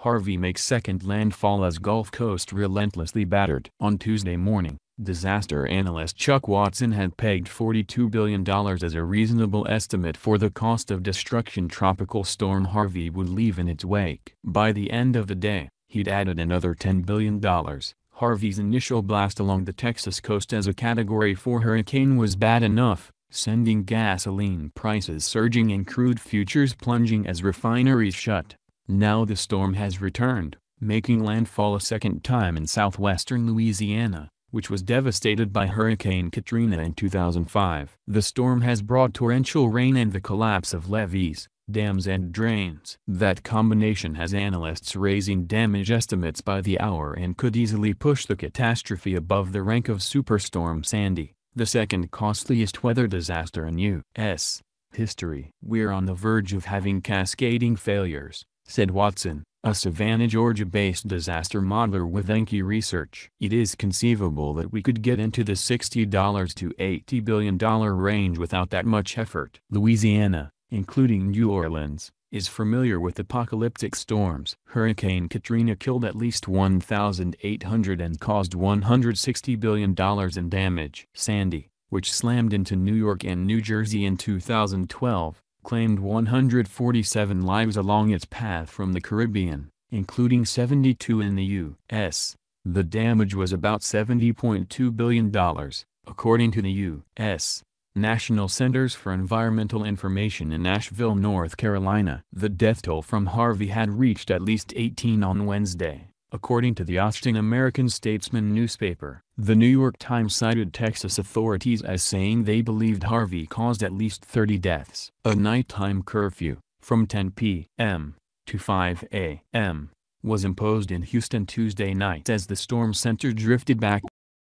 Harvey makes second landfall as Gulf Coast relentlessly battered. On Tuesday morning, disaster analyst Chuck Watson had pegged $42 billion as a reasonable estimate for the cost of destruction Tropical Storm Harvey would leave in its wake. By the end of the day, he'd added another $10 billion. Harvey's initial blast along the Texas coast as a Category 4 hurricane was bad enough, sending gasoline prices surging and crude futures plunging as refineries shut. Now the storm has returned, making landfall a second time in southwestern Louisiana, which was devastated by Hurricane Katrina in 2005. The storm has brought torrential rain and the collapse of levees, dams and drains. That combination has analysts raising damage estimates by the hour and could easily push the catastrophe above the rank of Superstorm Sandy, the second costliest weather disaster in U.S. history. "We're on the verge of having cascading failures," said Watson, a Savannah, Georgia-based disaster modeler with Enki Research. "It is conceivable that we could get into the $60 to $80 billion range without that much effort." Louisiana, including New Orleans, is familiar with apocalyptic storms. Hurricane Katrina killed at least 1,800 and caused $160 billion in damage. Sandy, which slammed into New York and New Jersey in 2012, claimed 147 lives along its path from the Caribbean, including 72 in the U.S. The damage was about $70.2 billion, according to the U.S. National Centers for Environmental Information in Asheville, North Carolina. The death toll from Harvey had reached at least 18 on Wednesday, according to the Austin American-Statesman newspaper. The New York Times cited Texas authorities as saying they believed Harvey caused at least 30 deaths. A nighttime curfew, from 10 p.m. to 5 a.m., was imposed in Houston Tuesday night as the storm center drifted back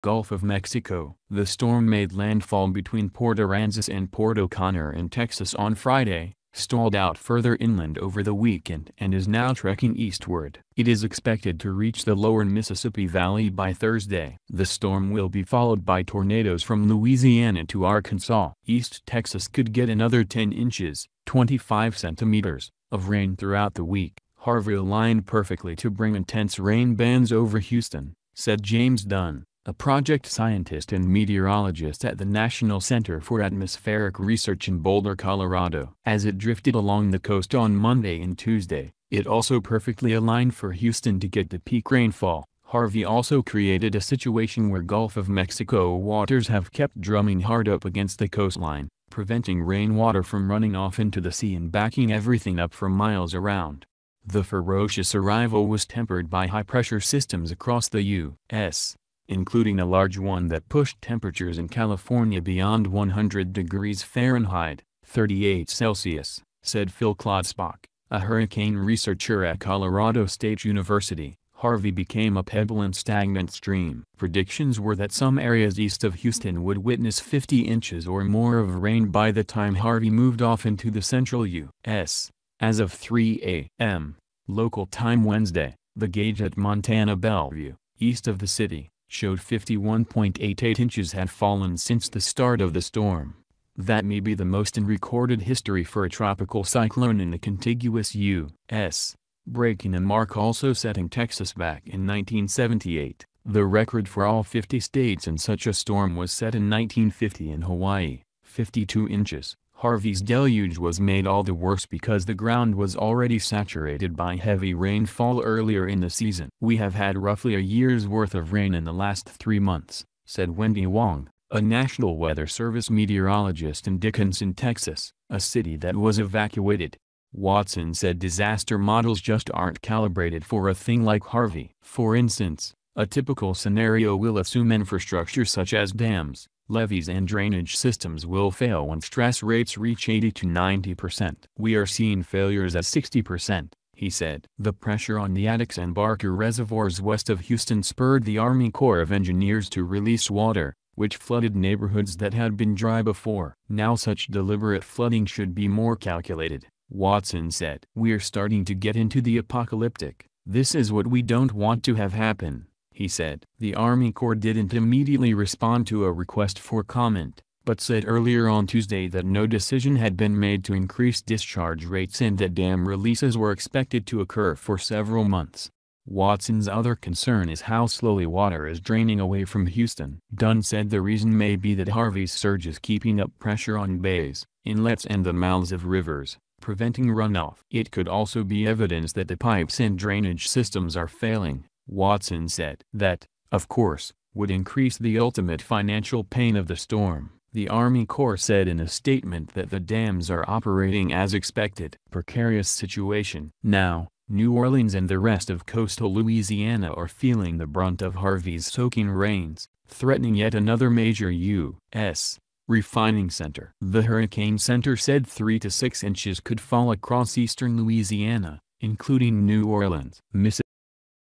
Gulf of Mexico. The storm made landfall between Port Aransas and Port O'Connor in Texas on Friday, stalled out further inland over the weekend and is now trekking eastward. It is expected to reach the lower Mississippi Valley by Thursday. The storm will be followed by tornadoes from Louisiana to Arkansas. East Texas could get another 10 inches, 25 centimeters, of rain throughout the week. Harvey aligned perfectly to bring intense rain bands over Houston, said James Dunn, a project scientist and meteorologist at the National Center for Atmospheric Research in Boulder, Colorado. As it drifted along the coast on Monday and Tuesday, it also perfectly aligned for Houston to get the peak rainfall. Harvey also created a situation where Gulf of Mexico waters have kept drumming hard up against the coastline, preventing rainwater from running off into the sea and backing everything up for miles around. The ferocious arrival was tempered by high-pressure systems across the U.S., including a large one that pushed temperatures in California beyond 100 degrees Fahrenheit, 38 Celsius, said Phil Klodsbach, a hurricane researcher at Colorado State University. Harvey became a pebble and stagnant stream. Predictions were that some areas east of Houston would witness 50 inches or more of rain by the time Harvey moved off into the central U.S. As of 3 a.m. local time Wednesday, the gauge at Montana Bellevue, east of the city, showed 51.88 inches had fallen since the start of the storm. That may be the most in recorded history for a tropical cyclone in the contiguous U.S., breaking a mark also setting Texas back in 1978. The record for all 50 states in such a storm was set in 1950 in Hawaii, 52 inches. Harvey's deluge was made all the worse because the ground was already saturated by heavy rainfall earlier in the season. "We have had roughly a year's worth of rain in the last 3 months, said Wendy Wong, a National Weather Service meteorologist in Dickinson, Texas, a city that was evacuated. Watson said disaster models just aren't calibrated for a thing like Harvey. For instance, a typical scenario will assume infrastructure such as dams, levees and drainage systems will fail when stress rates reach 80 to 90%. We are seeing failures at 60%, he said. The pressure on the Addicks and Barker reservoirs west of Houston spurred the Army Corps of Engineers to release water, which flooded neighborhoods that had been dry before. Now such deliberate flooding should be more calculated, Watson said. "We're starting to get into the apocalyptic. This is what we don't want to have happen," he said. The Army Corps didn't immediately respond to a request for comment, but said earlier on Tuesday that no decision had been made to increase discharge rates and that dam releases were expected to occur for several months. Watson's other concern is how slowly water is draining away from Houston. Dunn said the reason may be that Harvey's surge is keeping up pressure on bays, inlets and the mouths of rivers, preventing runoff. It could also be evidence that the pipes and drainage systems are failing. Watson said that, of course, would increase the ultimate financial pain of the storm. The Army Corps said in a statement that the dams are operating as expected. Precarious situation. Now, New Orleans and the rest of coastal Louisiana are feeling the brunt of Harvey's soaking rains, threatening yet another major U.S. refining center. The Hurricane Center said 3 to 6 inches could fall across eastern Louisiana, including New Orleans. Mississippi,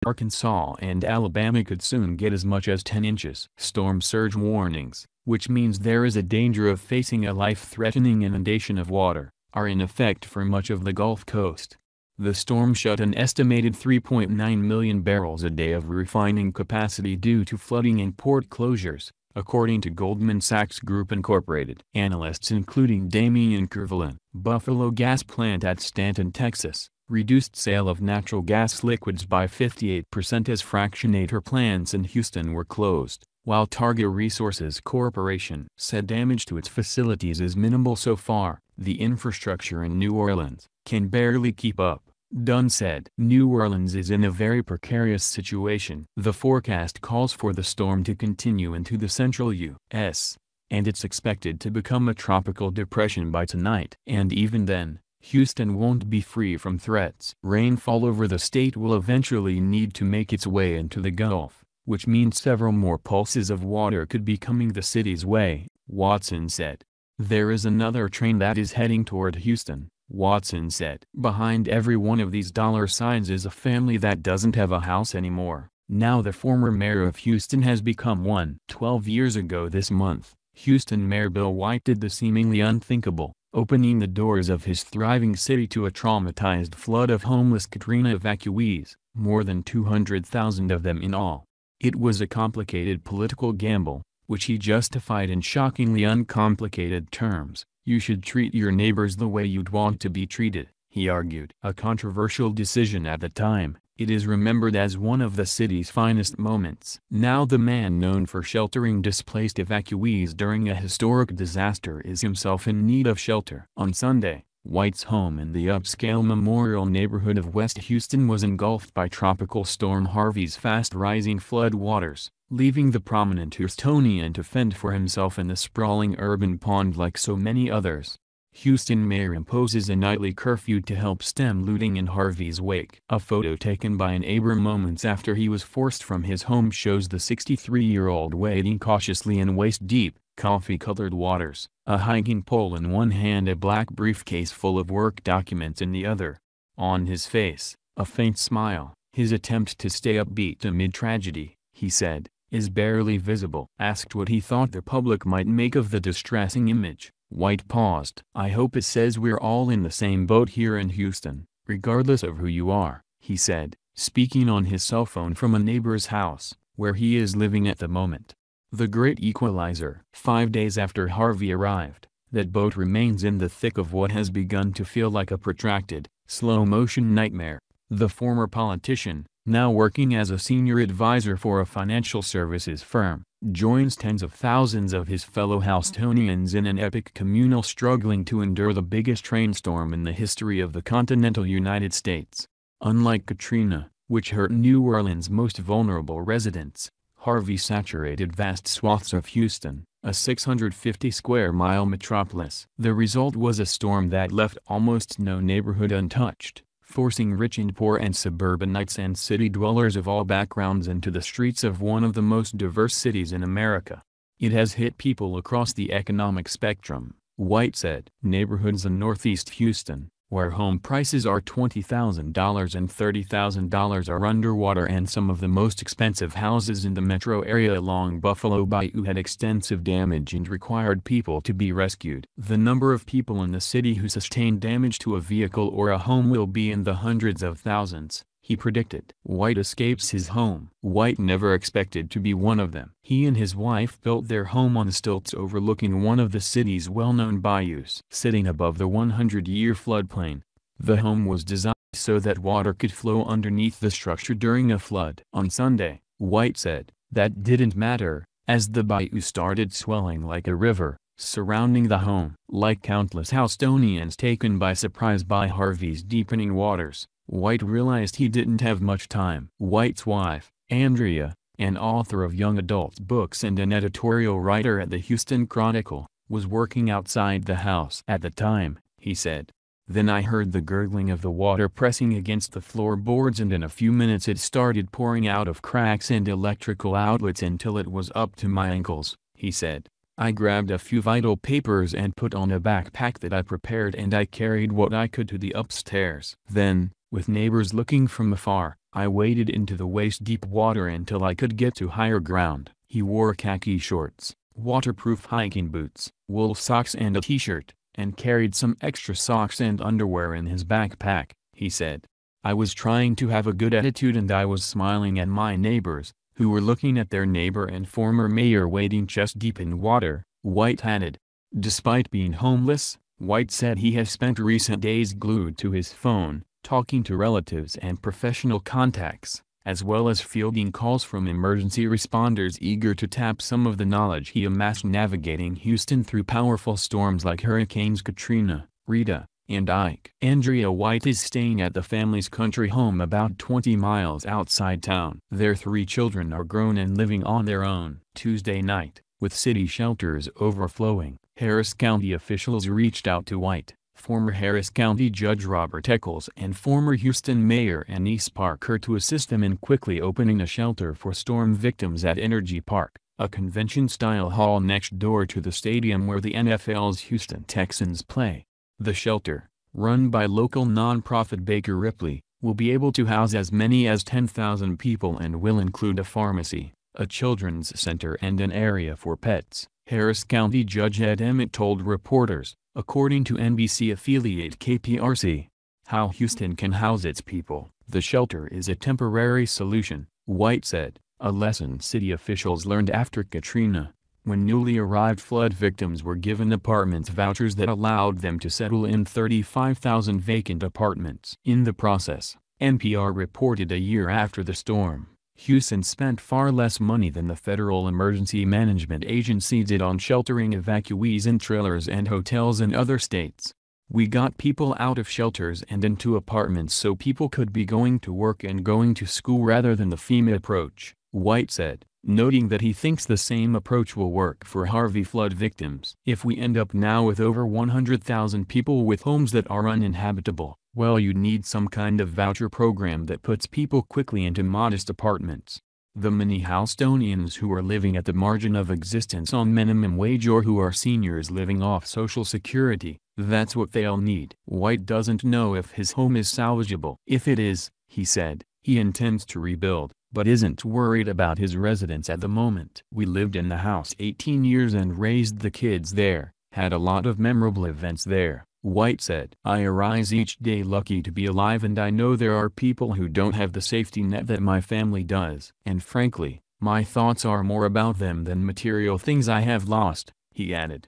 Arkansas and Alabama could soon get as much as 10 inches. Storm surge warnings, which means there is a danger of facing a life-threatening inundation of water, are in effect for much of the Gulf Coast. The storm shut an estimated 3.9 million barrels a day of refining capacity due to flooding and port closures, according to Goldman Sachs Group Incorporated. Analysts including Damian Kervelin, Buffalo Gas Plant at Stanton, Texas, reduced sale of natural gas liquids by 58% as fractionator plants in Houston were closed, while Targa Resources Corporation said damage to its facilities is minimal so far. The infrastructure in New Orleans can barely keep up, Dunn said. New Orleans is in a very precarious situation. The forecast calls for the storm to continue into the central U.S., and it's expected to become a tropical depression by tonight. And even then, Houston won't be free from threats. Rainfall over the state will eventually need to make its way into the Gulf, which means several more pulses of water could be coming the city's way, Watson said. There is another train that is heading toward Houston, Watson said. Behind every one of these dollar signs is a family that doesn't have a house anymore. Now the former mayor of Houston has become one. 12 years ago this month, Houston Mayor Bill White did the seemingly unthinkable, opening the doors of his thriving city to a traumatized flood of homeless Katrina evacuees, more than 200,000 of them in all. It was a complicated political gamble, which he justified in shockingly uncomplicated terms. You should treat your neighbors the way you'd want to be treated, he argued. A controversial decision at the time, it is remembered as one of the city's finest moments. Now the man known for sheltering displaced evacuees during a historic disaster is himself in need of shelter. On Sunday, White's home in the upscale Memorial neighborhood of West Houston was engulfed by Tropical Storm Harvey's fast-rising flood waters, leaving the prominent Houstonian to fend for himself in the sprawling urban pond like so many others. Houston mayor imposes a nightly curfew to help stem looting in Harvey's wake. A photo taken by a neighbor moments after he was forced from his home shows the 63-year-old wading cautiously in waist-deep, coffee-colored waters, a hiking pole in one hand, a black briefcase full of work documents in the other. On his face, a faint smile. His attempt to stay upbeat amid tragedy, he said, is barely visible. Asked what he thought the public might make of the distressing image, White paused. I hope it says we're all in the same boat here in Houston, regardless of who you are, he said, speaking on his cell phone from a neighbor's house, where he is living at the moment. The great equalizer. 5 days after Harvey arrived, that boat remains in the thick of what has begun to feel like a protracted, slow-motion nightmare. The former politician, now working as a senior advisor for a financial services firm, joins tens of thousands of his fellow Houstonians in an epic communal struggling to endure the biggest rainstorm in the history of the continental United States. Unlike Katrina, which hurt New Orleans' most vulnerable residents, Harvey saturated vast swaths of Houston, a 650-square-mile metropolis. The result was a storm that left almost no neighborhood untouched, forcing rich and poor and suburbanites and city dwellers of all backgrounds into the streets of one of the most diverse cities in America. It has hit people across the economic spectrum, White said. Neighborhoods in Northeast Houston, where home prices are $20,000 and $30,000 are underwater, and some of the most expensive houses in the metro area along Buffalo Bayou had extensive damage and required people to be rescued. The number of people in the city who sustained damage to a vehicle or a home will be in the hundreds of thousands, he predicted. White escapes his home. White never expected to be one of them. He and his wife built their home on stilts overlooking one of the city's well-known bayous. Sitting above the 100-year floodplain, the home was designed so that water could flow underneath the structure during a flood. On Sunday, White said, that didn't matter, as the bayou started swelling like a river, surrounding the home. Like countless Houstonians taken by surprise by Harvey's deepening waters, White realized he didn't have much time. White's wife, Andrea, an author of young adult books and an editorial writer at the Houston Chronicle, was working outside the house at the time, he said. Then I heard the gurgling of the water pressing against the floorboards, and in a few minutes it started pouring out of cracks and electrical outlets until it was up to my ankles, he said. I grabbed a few vital papers and put on a backpack that I prepared, and I carried what I could to the upstairs. Then, with neighbors looking from afar, I waded into the waist-deep water until I could get to higher ground. He wore khaki shorts, waterproof hiking boots, wool socks and a t-shirt, and carried some extra socks and underwear in his backpack, he said. I was trying to have a good attitude, and I was smiling at my neighbors, who were looking at their neighbor and former mayor wading chest-deep in water, White added. Despite being homeless, White said he has spent recent days glued to his phone, talking to relatives and professional contacts, as well as fielding calls from emergency responders eager to tap some of the knowledge he amassed navigating Houston through powerful storms like Hurricanes Katrina, Rita, and Ike. Andrea White is staying at the family's country home about 20 miles outside town. Their 3 children are grown and living on their own. Tuesday night, with city shelters overflowing, Harris County officials reached out to White, former Harris County Judge Robert Eccles, and former Houston Mayor Annise Parker to assist them in quickly opening a shelter for storm victims at Energy Park, a convention-style hall next door to the stadium where the NFL's Houston Texans play. The shelter, run by local nonprofit Baker Ripley, will be able to house as many as 10,000 people and will include a pharmacy, a children's center and an area for pets, Harris County Judge Ed Emmett told reporters, according to NBC affiliate KPRC. How Houston can house its people. The shelter is a temporary solution, White said, a lesson city officials learned after Katrina, when newly arrived flood victims were given apartment vouchers that allowed them to settle in 35,000 vacant apartments. In the process, NPR reported a year after the storm, Houston spent far less money than the Federal Emergency Management Agency did on sheltering evacuees in trailers and hotels in other states. We got people out of shelters and into apartments so people could be going to work and going to school rather than the FEMA approach, White said, noting that he thinks the same approach will work for Harvey flood victims. If we end up now with over 100,000 people with homes that are uninhabitable, well, you need some kind of voucher program that puts people quickly into modest apartments. The many Houstonians who are living at the margin of existence on minimum wage or who are seniors living off Social Security, that's what they'll need. White doesn't know if his home is salvageable. If it is, he said, he intends to rebuild, but isn't worried about his residence at the moment. We lived in the house 18 years and raised the kids there, had a lot of memorable events there, White said. I arise each day lucky to be alive, and I know there are people who don't have the safety net that my family does. And frankly, my thoughts are more about them than material things I have lost, he added.